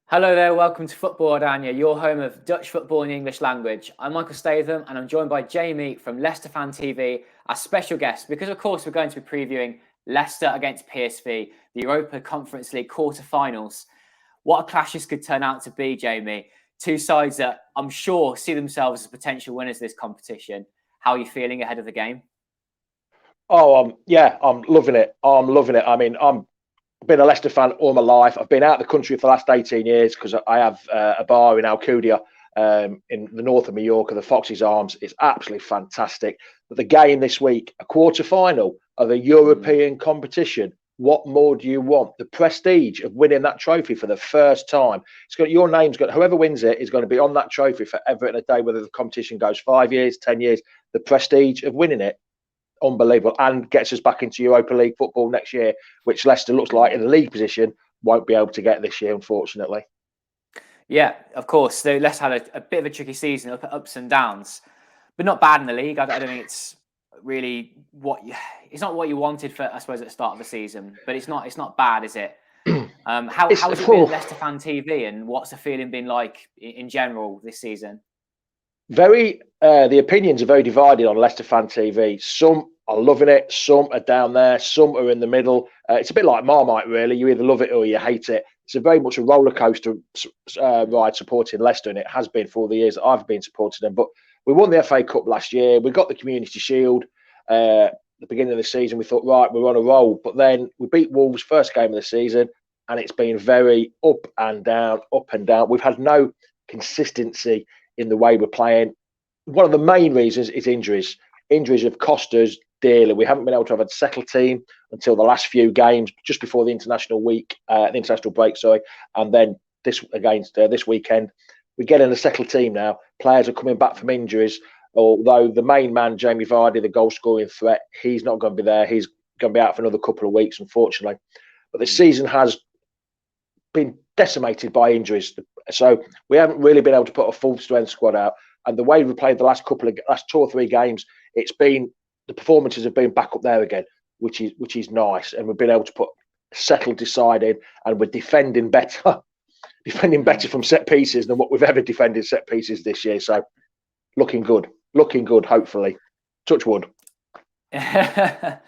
Hello there, welcome to Football-Oranje, your home of Dutch football in the English language. I'm Michael Statham and I'm joined by Jamie from LeicesterFanTV, our special guest, because of course we're going to be previewing Leicester against PSV, the Europa Conference League quarter-finals. What a clash this could turn out to be, Jamie. Two sides that I'm sure see themselves as potential winners of this competition. How are you feeling ahead of the game? Oh, I'm loving it. I'm loving it. I mean, I'm been a Leicester fan all my life. I've been out of the country for the last 18 years because I have a bar in Alcudia in the north of Mallorca, the Foxes Arms. It's absolutely fantastic. But the game this week, a quarter-final of a European competition. What more do you want? The prestige of winning that trophy for the first time. It's got your name's got whoever wins it is going to be on that trophy forever and a day, whether the competition goes 5 years, 10 years. The prestige of winning it, unbelievable, and gets us back into Europa League football next year, which Leicester looks like in the league position won't be able to get this year, unfortunately. Yeah, of course. So Leicester had a bit of a tricky season, ups and downs, but not bad in the league. I don't think it's really it's not what you wanted for, I suppose, at the start of the season, but it's not bad, is it? How has it been at LeicesterFanTV, and what's the feeling been like in general this season? The opinions are very divided on LeicesterFanTV. Some are loving it, some are down there, some are in the middle. It's a bit like Marmite, really. You either love it or you hate it. It's a very much a roller coaster ride supporting Leicester, and it has been for all the years that I've been supporting them. But we won the FA Cup last year. We got the Community Shield at the beginning of the season. We thought, right, we're on a roll. But then we beat Wolves first game of the season, and it's been very up and down, up and down. We've had no consistency in the way we're playing. One of the main reasons is injuries. Injuries have cost us dearly. We haven't been able to have a settled team until the last few games, just before the international break, and then this weekend. We're getting a settled team now. Players are coming back from injuries, although the main man, Jamie Vardy, the goal-scoring threat, he's not going to be there. He's going to be out for another couple of weeks, unfortunately. But the season has been decimated by injuries. So we haven't really been able to put a full strength squad out. And the way we played the last 2 or 3 games, the performances have been back up there again, which is nice. And we've been able to put settled, decided, and we're defending better from set pieces than what we've ever defended set pieces this year. So looking good, hopefully. Touch wood. I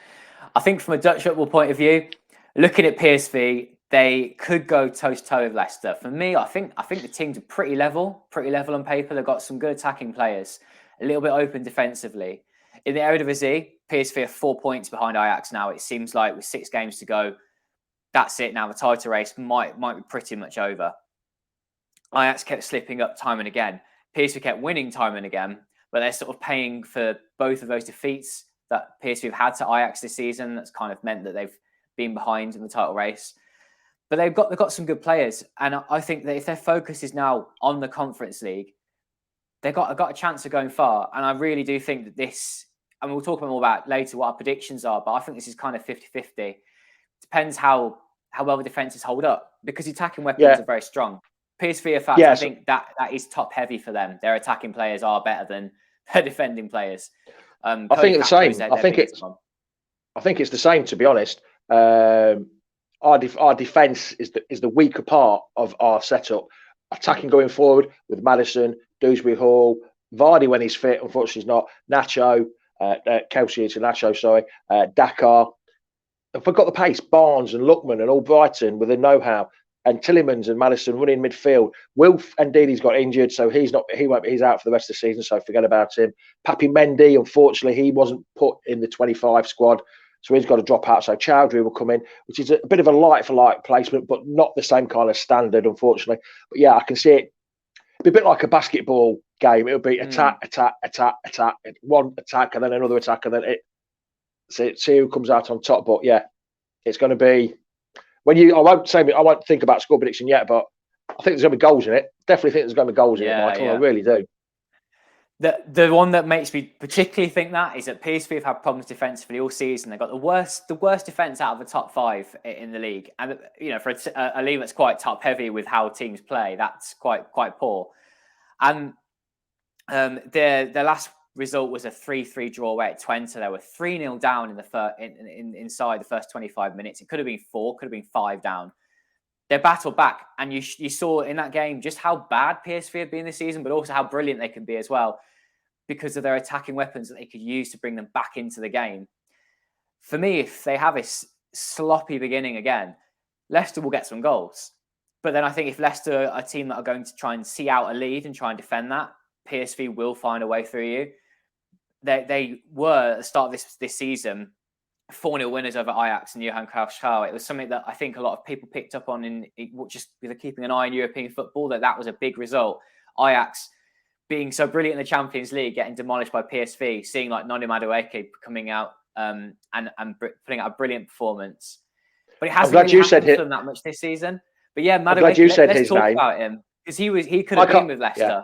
think from a Dutch football point of view, looking at PSV, they could go toe-to-toe with Leicester. For me, I think the teams are pretty level on paper. They've got some good attacking players, a little bit open defensively. In the Eredivisie, PSV are 4 points behind Ajax now. It seems like with 6 games to go, that's it now. The title race might be pretty much over. Ajax kept slipping up time and again. PSV kept winning time and again, but they're sort of paying for both of those defeats that PSV have had to Ajax this season. That's kind of meant that they've been behind in the title race. But they've got some good players, and I think that if their focus is now on the Conference League, they've got a chance of going far. And I really do think that this, and we'll talk more about later what our predictions are, but I think this is kind of 50-50. Depends how well the defences hold up, because the attacking weapons are very strong. PSV are fast. I think that is top heavy for them. Their attacking players are better than their defending players. I think it's the same. I think it's the same, to be honest. Our defence is the weaker part of our setup. Attacking going forward with Maddison, Dewsbury Hall, Vardy when he's fit, unfortunately he's not. Nacho, Dakar. If we've got the pace, Barnes and Lookman and all Brighton with the know-how, and Tillemans and Maddison running midfield. Wilf Ndidi's got injured, so he's out for the rest of the season, so forget about him. Papi Mendy, unfortunately, he wasn't put in the 25 squad. So he's got to drop out. So Chowdhury will come in, which is a bit of a like-for-like placement, but not the same kind of standard, unfortunately. But yeah, I can see it. It'd be a bit like a basketball game. It would be attack, one attack, and then another attack, and then see who comes out on top. But yeah, it's going to be I won't think about score prediction yet, but I think there's going to be goals in it. Definitely think there's going to be goals in it, Michael. Yeah. I really do. The one that makes me particularly think that is that PSV have had problems defensively all season. They've got the worst defense out of the top 5 in the league, and for a league that's quite top heavy with how teams play, that's quite poor. And their last result was a 3-3 draw away at Twente. They were 3-0 down inside the first 25 minutes. It could have been 4, could have been 5 down. they battled back, and you saw in that game just how bad PSV had been this season, but also how brilliant they can be as well because of their attacking weapons that they could use to bring them back into the game. For me, if they have a sloppy beginning again, Leicester will get some goals. But then I think if Leicester are a team that are going to try and see out a lead and try and defend that, PSV will find a way through you. They were at the start of this season 4-0 winners over Ajax and Johan Cruijff. It was something that I think a lot of people picked up on in just keeping an eye on European football, that was a big result. Ajax being so brilliant in the Champions League, getting demolished by PSV, seeing like Noni Madueke coming out and putting out a brilliant performance. But it hasn't really happened for them that much this season. But yeah, Madueke, let's talk about him because he could have been with Leicester. Yeah.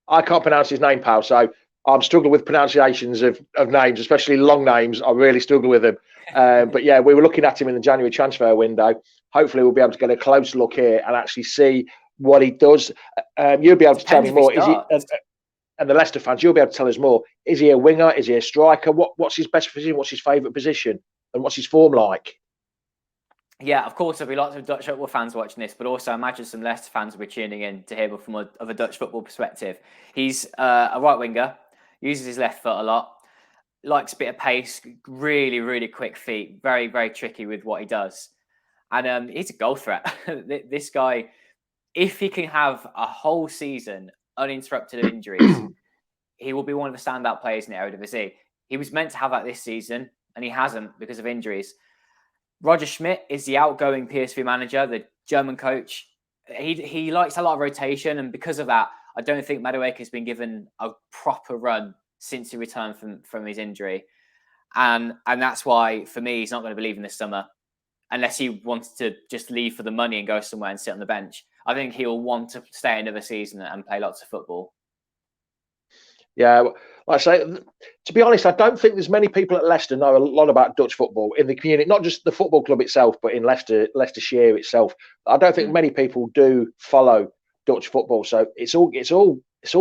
I can't pronounce his name, pal, so I'm struggling with pronunciations of names, especially long names. I really struggle with them. But yeah, we were looking at him in the January transfer window. Hopefully, we'll be able to get a close look here and actually see what he does. You'll be able to tell me more. Is he? And the Leicester fans, you'll be able to tell us more. Is he a winger? Is he a striker? What's his best position? What's his favourite position? And what's his form like? Yeah, of course, there'll be lots of Dutch football fans watching this, but also I imagine some Leicester fans will be tuning in to hear from a Dutch football perspective. He's a right winger, uses his left foot a lot, likes a bit of pace, really, really quick feet, very, very tricky with what he does. And he's a goal threat. This guy, if he can have a whole season uninterrupted of injuries, he will be one of the standout players in the Eredivisie. He was meant to have that this season, and he hasn't because of injuries. Roger Schmidt is the outgoing PSV manager, the German coach. He likes a lot of rotation, and because of that, I don't think Madueke has been given a proper run since he returned from his injury. And that's why, for me, he's not going to be leaving this summer unless he wants to just leave for the money and go somewhere and sit on the bench. I think he'll want to stay another season and play lots of football. Yeah, like I say, to be honest, I don't think there's many people at Leicester know a lot about Dutch football in the community, not just the football club itself, but in Leicestershire itself. I don't think many people do follow Dutch football, so it's all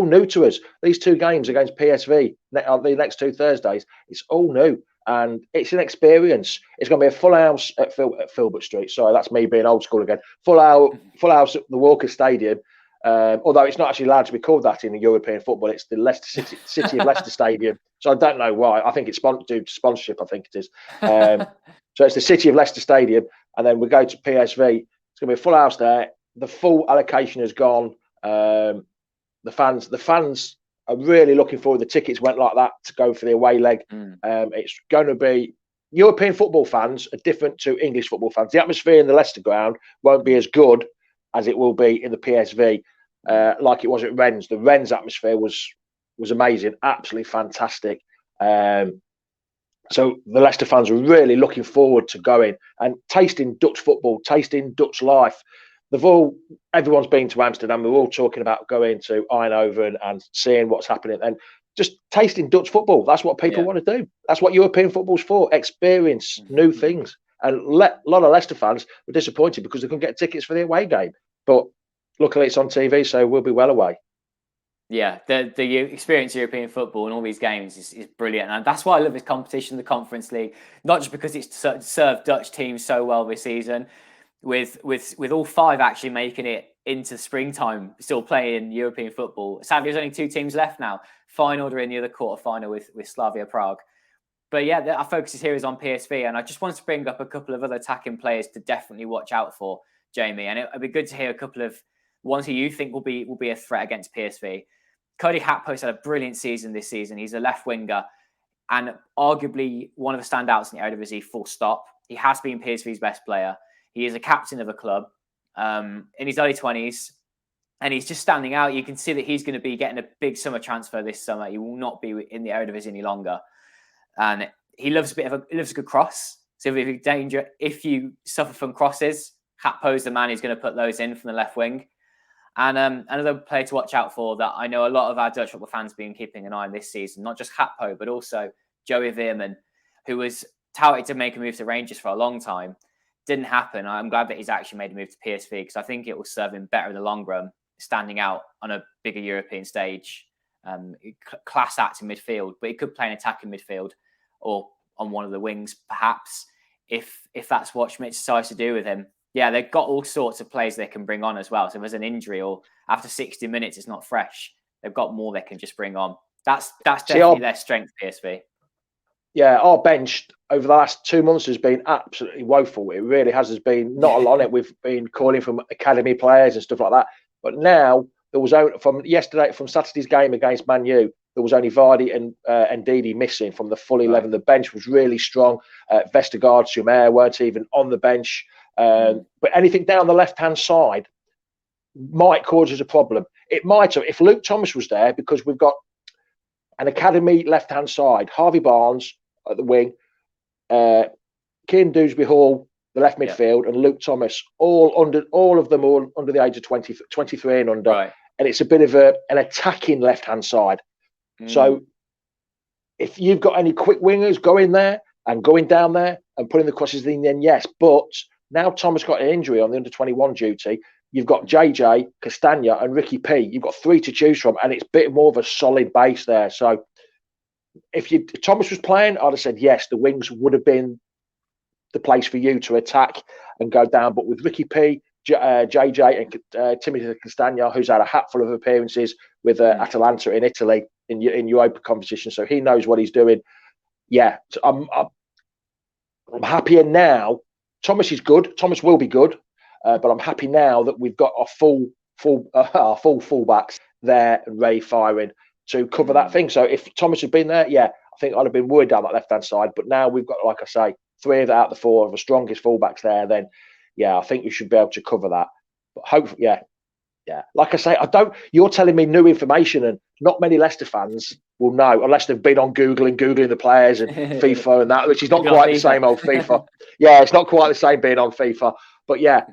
new to us. These two games against PSV, the next two Thursdays, it's all new and it's an experience. It's going to be a full house at Filbert Street. Sorry, that's me being old school again. Full house at the Walker Stadium. Although it's not actually allowed to be called that in the European football, it's the Leicester City of Leicester Stadium. So I don't know why. I think it's due to sponsorship. I think it is. So it's the City of Leicester Stadium, and then we go to PSV. It's going to be a full house there. The full allocation has gone. The fans are really looking forward. The tickets went like that to go for the away leg. It's going to be. European football fans are different to English football fans. The atmosphere in the Leicester ground won't be as good as it will be in the PSV. Like it was at Rennes. The Rennes atmosphere was amazing, absolutely fantastic. So the Leicester fans are really looking forward to going and tasting Dutch football, tasting Dutch life. Everyone's been to Amsterdam. We're all talking about going to Eindhoven and seeing what's happening and just tasting Dutch football. That's what people want to do. That's what European football's for. Experience new things. And a lot of Leicester fans were disappointed because they couldn't get tickets for the away game. But luckily it's on TV, so we'll be well away. Yeah, the experience of European football and all these games is brilliant. And that's why I love this competition, the Conference League, not just because it's served Dutch teams so well this season, with all five actually making it into springtime, still playing European football. Sadly, there's only two teams left now. Feyenoord are in the other quarterfinal with Slavia Prague. But yeah, our focus here is on PSV, and I just wanted to bring up a couple of other attacking players to definitely watch out for, Jamie. And it'd be good to hear a couple of ones who you think will be a threat against PSV. Cody Gakpo's had a brilliant season this season. He's a left winger and arguably one of the standouts in the Eredivisie, full stop. He has been PSV's best player. He is a captain of the club in his early 20s, and he's just standing out. You can see that he's going to be getting a big summer transfer this summer. He will not be in the Eredivisie any longer. And he loves a good cross. So if you suffer from crosses, Gakpo's the man who's going to put those in from the left wing. And another player to watch out for that I know a lot of our Dutch football fans have been keeping an eye on this season, not just Gakpo, but also Joey Veerman, who was touted to make a move to Rangers for a long time. Didn't happen. I'm glad that he's actually made a move to PSV because I think it will serve him better in the long run, standing out on a bigger European stage. Class act in midfield, but he could play an attacking midfield or on one of the wings, perhaps, if that's what Schmidt decides to do with him. Yeah, they've got all sorts of players they can bring on as well. So if there's an injury or after 60 minutes it's not fresh, they've got more they can just bring on. That's definitely their strength, PSV. Yeah, our bench over the last 2 months has been absolutely woeful. It really has. There's been not a lot on it. We've been calling from academy players and stuff like that. But now there was from Saturday's game against Man U, there was only Vardy and Ndidi missing from the full 11. The bench was really strong. Vestergaard, Sumer weren't even on the bench. But anything down the left-hand side might cause us a problem. It might have if Luke Thomas was there, because we've got an academy left-hand side, Harvey Barnes at the wing, Kieran Dewsbury Hall, the left midfield, and Luke Thomas, all of them under the age of 23 and under. Right. And it's a bit of an attacking left-hand side. So if you've got any quick wingers going there and going down there and putting the crosses in, then yes. But now Thomas got an injury on the under-21 duty. You've got JJ, Castagna, and Ricky P. You've got 3 to choose from, and it's a bit more of a solid base there. So if Thomas was playing, I'd have said yes, the wings would have been the place for you to attack and go down. But with Ricky P, JJ, and Timothy Castagna, who's had a hatful of appearances with Atalanta in Italy in Europa competition, so he knows what he's doing. Yeah, I'm happier now. Thomas is good. Thomas will be good. But I'm happy now that we've got our full fullbacks there and ready firing to cover that thing. So if Thomas had been there, yeah, I think I'd have been worried down that left-hand side. But now we've got, like I say, 3 out of the 4 of the strongest fullbacks there. Then, yeah, I think we should be able to cover that. But hopefully, yeah. Like I say, you're telling me new information, and not many Leicester fans will know unless they've been on Google and Googling the players and FIFA and that, which is not quite the same old FIFA. Yeah, it's not quite the same being on FIFA. But yeah,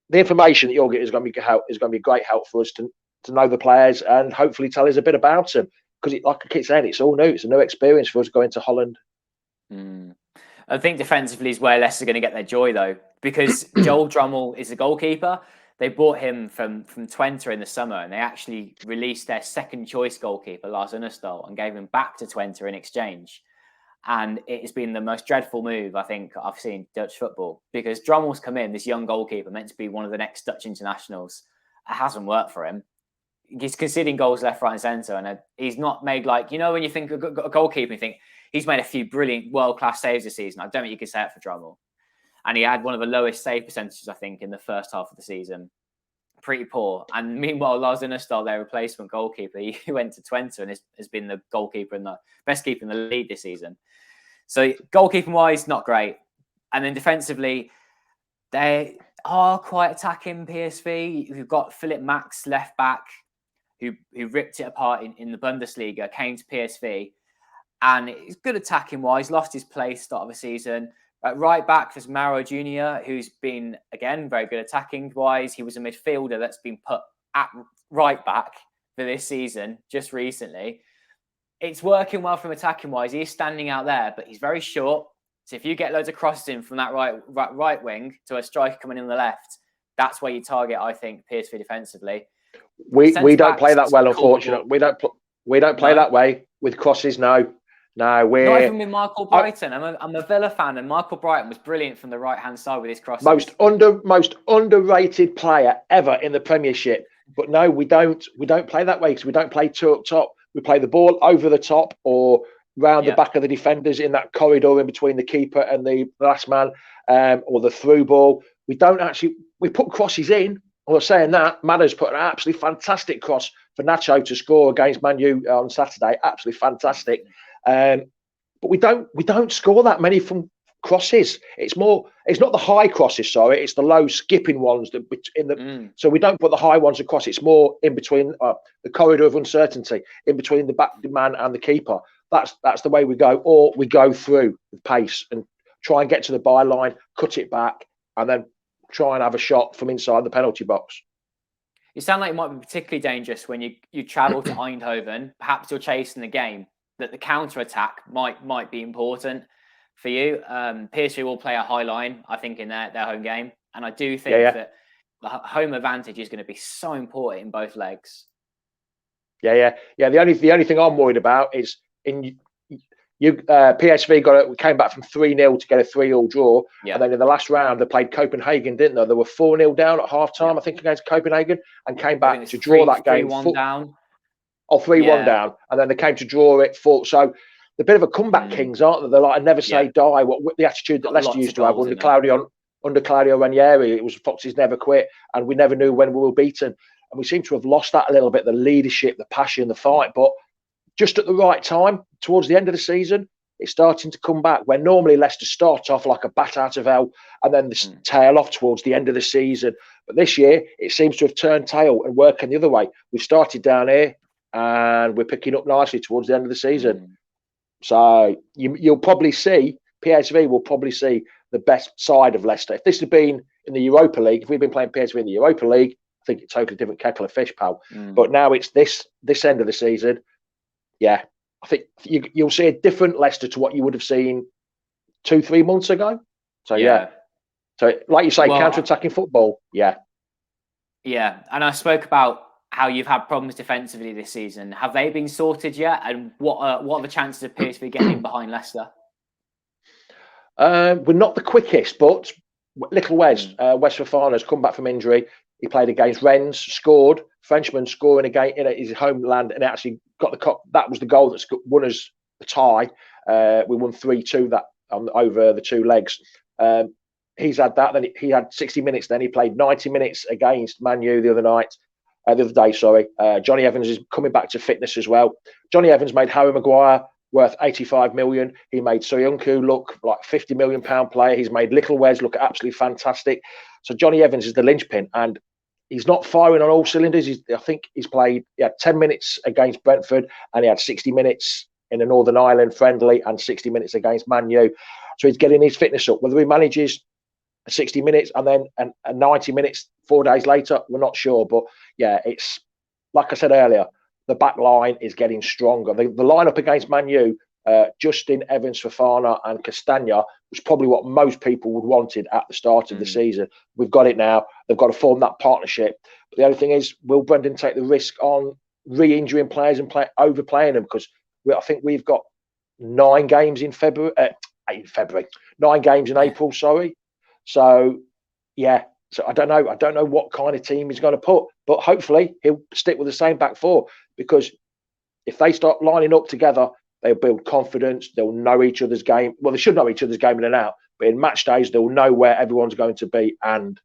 the information that you'll get is going to be great help for us to know the players and hopefully tell us a bit about them. Because, like I keep saying, it's all new. It's a new experience for us going to Holland. I think defensively is where Leicester are going to get their joy, though, because Joel Drummond is the goalkeeper. They bought him from Twente in the summer, and they actually released their second choice goalkeeper, Lars Unnestal, and gave him back to Twente in exchange. And it has been the most dreadful move I think I've seen in Dutch football, because Drummoll's come in, this young goalkeeper, meant to be one of the next Dutch internationals. It hasn't worked for him. He's conceding goals left, right, and centre, and he's not made, like, you know, when you think of a goalkeeper, you think he's made a few brilliant world-class saves this season. I don't think you can say it for Drummond. And he had one of the lowest save percentages, I think, in the first half of the season. Pretty poor. And meanwhile, Lars Unnestal, their replacement goalkeeper, he went to Twente and has been the goalkeeper and the best keeper in the league this season. So goalkeeping-wise, not great. And then defensively, they are quite attacking, PSV. We've got Philip Max, left back, who ripped it apart in the Bundesliga, came to PSV. And he's good attacking-wise, lost his place start of the season. At right back, there's Mauro Jr., who's been, again, very good attacking-wise. He was a midfielder that's been put at right back for this season, just recently. It's working well from attacking-wise. He's standing out there, but he's very short. So if you get loads of crosses in from that right wing to a striker coming in on the left, that's where you target, I think, PSV defensively. We don't play that well, unfortunately. We don't play that way with crosses, no. No, we're not even with Michael Brighton. I'm a Villa fan, and Michael Brighton was brilliant from the right-hand side with his crosses. Most underrated player ever in the Premiership. But no, we don't play that way, because we don't play 2 up top. We play the ball over the top or round the back of the defenders in that corridor in between the keeper and the last man, or the through ball. We put crosses in. I'm not saying that. Madders put an absolutely fantastic cross for Nacho to score against Man U on Saturday. Absolutely fantastic. But we don't score that many from crosses. It's not the high crosses, sorry, it's the low skipping ones so we don't put the high ones across. It's more in between the corridor of uncertainty, in between the back man and the keeper. That's the way we go. Or we go through with pace and try and get to the byline, cut it back, and then try and have a shot from inside the penalty box. You sound like it might be particularly dangerous when you travel to Eindhoven. Perhaps you're chasing the game, that the counter-attack might be important for you. PSV will play a high line, I think, in their home game. And I do think that the home advantage is going to be so important in both legs. The only thing I'm worried about is you PSV came back from 3-0 to get a 3-3 draw, Yeah. and then in the last round they played Copenhagen, didn't they? They were 4-0 down at half time, I think, against Copenhagen, and came back to draw that game. 3-1 down. Or 3-1 down, and then they came to draw it 4. So they're a bit of a comeback kings, aren't they? They're like a never say die. What the attitude that Leicester used to have under Claudio Ranieri, it was Foxes never quit, and we never knew when we were beaten. And we seem to have lost that a little bit, the leadership, the passion, the fight. But just at the right time, towards the end of the season, it's starting to come back, where normally Leicester start off like a bat out of hell and then they tail off towards the end of the season. But this year, it seems to have turned tail and working the other way. We've started down here and we're picking up nicely towards the end of the season. So you'll probably see, PSV will probably see the best side of Leicester. If this had been in the Europa League, if we'd been playing PSV in the Europa League, I think it's a totally different kettle of fish, pal. But now it's this end of the season. Yeah, I think you'll see a different Leicester to what you would have seen 2-3 months ago. So yeah. So like you say, counter-attacking football. Yeah. Yeah, and I spoke about how you've had problems defensively this season. Have they been sorted yet? And what are the chances of PSV getting behind Leicester? We're not the quickest, but little Wes Fofana has come back from injury. He played against Rennes, scored. Frenchman scoring again in his homeland, and actually got the that was the goal that won us the tie. We won 3-2 that over the 2 legs. He's had that. Then he had 60 minutes. Then he played 90 minutes against Man U the other day. Sorry. Johnny Evans is coming back to fitness as well. Johnny Evans made Harry Maguire worth 85 million. He made Soyuncu look like £50 million player. He's made Little Wes look absolutely fantastic. So Johnny Evans is the linchpin, and he's not firing on all cylinders. I think he had 10 minutes against Brentford, and he had 60 minutes in a Northern Ireland friendly and 60 minutes against Man U. So he's getting his fitness up. Whether he manages 60 minutes and then 90 minutes 4 days later, we're not sure. But yeah, it's like I said earlier, the back line is getting stronger. The lineup against Man U, Justin, Evans, Fofana and Castagna was probably what most people would wanted at the start of the season. We've got it now. They've got to form that partnership. But the only thing is, will Brendan take the risk on re-injuring players and overplaying them? Because I think we've got 9 games in February. 9 games in April, sorry. So, yeah. So I don't know. I don't know what kind of team he's going to put. But hopefully he'll stick with the same back four. Because if they start lining up together, they'll build confidence. They'll know each other's game. Well, they should know each other's game in and out. But in match days, they'll know where everyone's going to be. And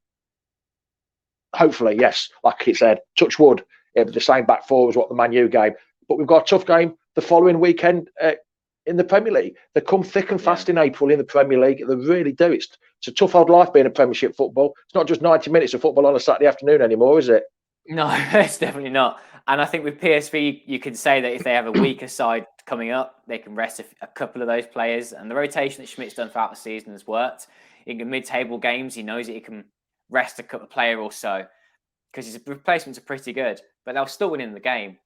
hopefully, yes, like he said, touch wood, it'll be the same back four as what the Man U game. But we've got a tough game the following weekend in the Premier League. They come thick and fast in April in the Premier League. They really do. It's a tough old life being a Premiership football. It's not just 90 minutes of football on a Saturday afternoon anymore, is it? No, it's definitely not. And I think with PSV, you can say that if they have a weaker side coming up, they can rest a couple of those players. And the rotation that Schmidt's done throughout the season has worked. In mid-table games, he knows that he can rest a couple of player or so because his replacements are pretty good, but they'll still win in the game.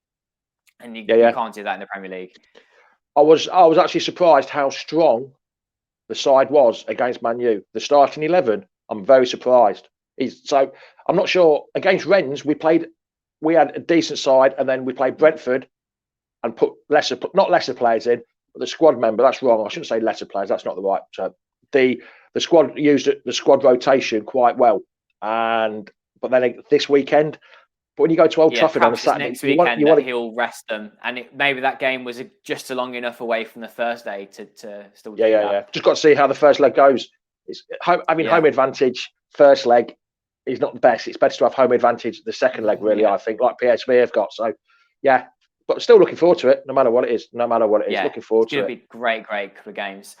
And you can't do that in the Premier League. I was actually surprised how strong the side was against Man U. The starting 11, I'm very surprised. So I'm not sure. Against Rennes, we had a decent side, and then we played Brentford and put not lesser players in, but the squad member. That's wrong. I shouldn't say lesser players. That's not the right term. The squad used the squad rotation quite well, but then this weekend. But when you go to Old Trafford on a Saturday, next weekend, he'll rest them, and maybe that game was just long enough away from the Thursday to still do that. Yeah. Just got to see how the first leg goes. Home advantage first leg is not the best. It's better to have home advantage the second leg, really. I think, like PSV have got. So, yeah, but still looking forward to it. No matter what it is, looking forward to it. It's going to be great couple of games.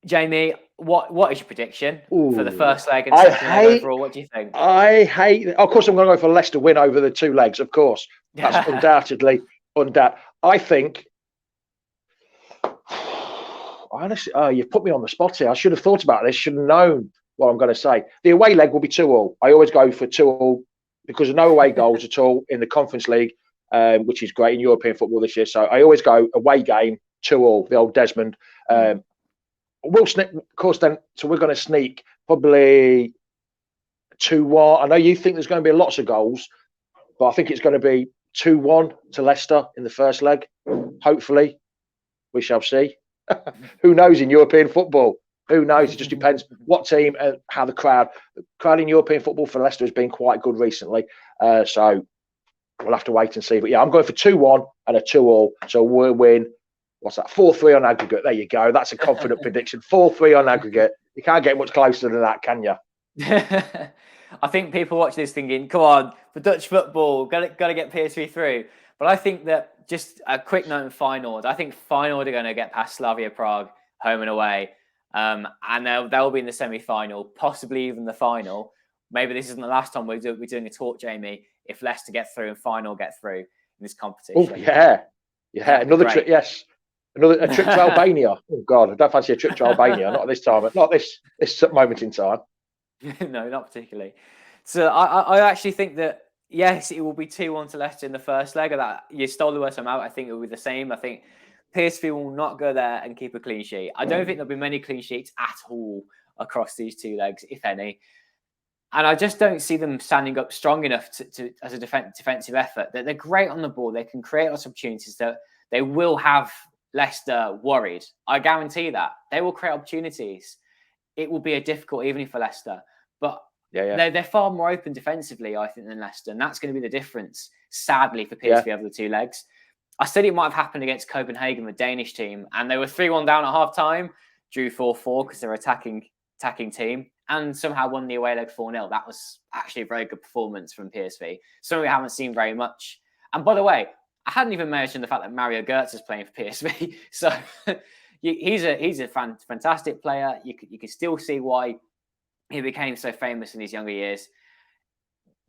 Jamie, what is your prediction for the first leg and second leg overall? What do you think? Of course, I'm going to go for Leicester win over the 2 legs. Of course, that's undoubtedly. I think. Honestly, you've put me on the spot here. I should have thought about this. Should have known what I'm going to say. The away leg will be 2-2. I always go for 2-2 because of no away goals at all in the Conference League, which is great in European football this year. So I always go away game 2-2. The old Desmond. We'll sneak, of course. Then, so we're going to sneak probably 2-1. I know you think there's going to be lots of goals, but I think it's going to be 2-1 to Leicester in the first leg. Hopefully, we shall see. Who knows in European football? Who knows? It just depends what team and how the crowd in European football for Leicester has been quite good recently. So we'll have to wait and see. But yeah, I'm going for 2-1 and a 2-2. So we'll win. What's that? 4-3 on aggregate. There you go. That's a confident prediction. 4-3 on aggregate. You can't get much closer than that, can you? I think people watch this thinking, come on, for Dutch football, got to get PSV through. But I think that, just a quick note on Feyenoord, I think Feyenoord are going to get past Slavia Prague, home and away. And they'll be in the semi-final, possibly even the final. Maybe this isn't the last time we're doing a talk, Jamie, if Leicester get through and Feyenoord get through in this competition. Oh, yeah. Another trip, yes. A trip to Albania. Oh, God, I don't fancy a trip to Albania. Not at this time. Not this moment in time. No, not particularly. So I actually think that, yes, it will be 2-1 to Leicester in the first leg. That you stole the words from out. I think it will be the same. I think PSV will not go there and keep a clean sheet. I don't think there'll be many clean sheets at all across these two legs, if any. And I just don't see them standing up strong enough to as a defensive effort. They're great on the ball. They can create lots of opportunities. That they will have Leicester worried. I guarantee that. They will create opportunities. It will be a difficult evening for Leicester. But they're far more open defensively, I think, than Leicester. And that's going to be the difference, sadly, for PSV over the two legs. I said it might have happened against Copenhagen, the Danish team. And they were 3-1 down at half-time, drew 4-4 because they're attacking team, and somehow won the away leg 4-0. That was actually a very good performance from PSV. Something we haven't seen very much. And by the way, I hadn't even mentioned the fact that Mario Götze is playing for PSV. So he's a fantastic player. You can still see why he became so famous in his younger years.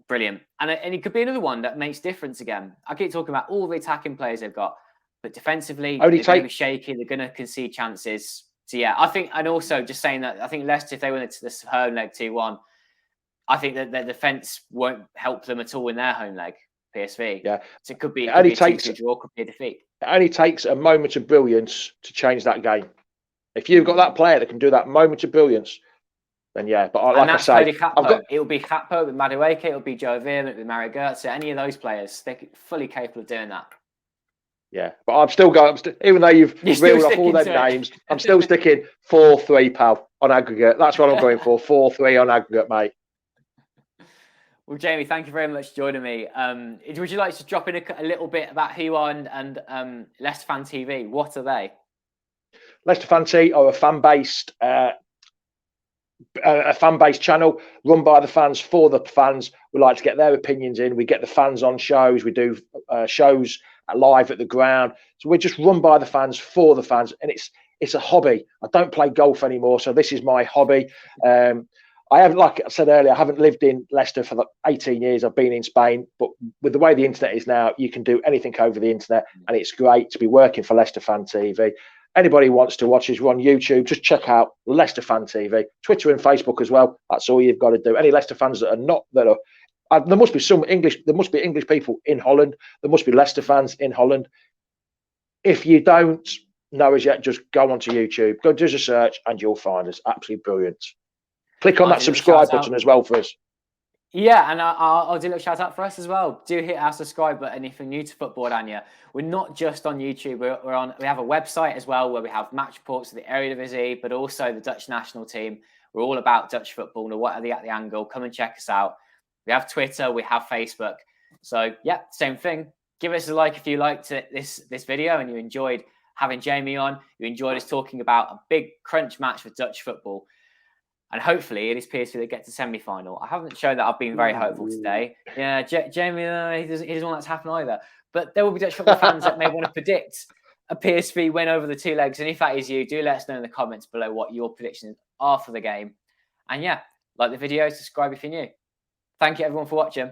Brilliant. And he could be another one that makes difference again. I keep talking about all the attacking players they've got, but defensively, they're going to be shaky. They're going to concede chances. So yeah, I think, and also just saying that, I think Leicester, if they win this home leg 2-1, I think that their defence won't help them at all in their home leg. PSV. Yeah. So it could be a 2-2 draw, could be a defeat. It only takes a moment of brilliance to change that game. If you've got that player that can do that moment of brilliance, then yeah. But like I say, it'll be Gakpo with Madueke, it'll be Joe Veerman with Mario Götze. Any of those players, they're fully capable of doing that. Yeah, but I'm still going. Even though you've reeled off all their names, I'm still sticking 4-3, pal, on aggregate. That's what I'm going for. 4-3 on aggregate, mate. Well, Jamie, thank you very much for joining me. Would you like to drop in a little bit about who you are and LeicesterFanTV? What are they? LeicesterFanTV are a fan-based channel run by the fans for the fans. We like to get their opinions in. We get the fans on shows. We do shows live at the ground. So we're just run by the fans for the fans, and it's a hobby. I don't play golf anymore, so this is my hobby. I haven't, like I said earlier, I haven't lived in Leicester for 18 years. I've been in Spain, but with the way the internet is now, you can do anything over the internet, and it's great to be working for LeicesterFanTV. Anybody who wants to watch us, we're on YouTube. Just check out LeicesterFanTV, Twitter and Facebook as well. That's all you've got to do. Any Leicester fans that are there must be some English. There must be English people in Holland. There must be Leicester fans in Holland. If you don't know us yet, just go onto YouTube, go do a search, and you'll find us. Absolutely brilliant. Click on that subscribe button as well for us. Yeah, and I'll do a little shout out for us as well. Do hit our subscribe button if you're new to Football-Oranje. We're not just on YouTube. We have a website as well where we have match reports of the Eredivisie, but also the Dutch national team. We're all about Dutch football. No, what are they at the angle? Come and check us out. We have Twitter. We have Facebook. So yeah, same thing. Give us a like if you liked this video and you enjoyed having Jamie on. You enjoyed us talking about a big crunch match for Dutch football. And hopefully it is PSV that gets to semi-final. I haven't shown that I've been very hopeful today. Yeah, Jamie, he doesn't want that to happen either. But there will be Dutch football fans that may want to predict a PSV win over the two legs. And if that is you, do let us know in the comments below what your predictions are for the game. And yeah, like the video, subscribe if you're new. Thank you everyone for watching.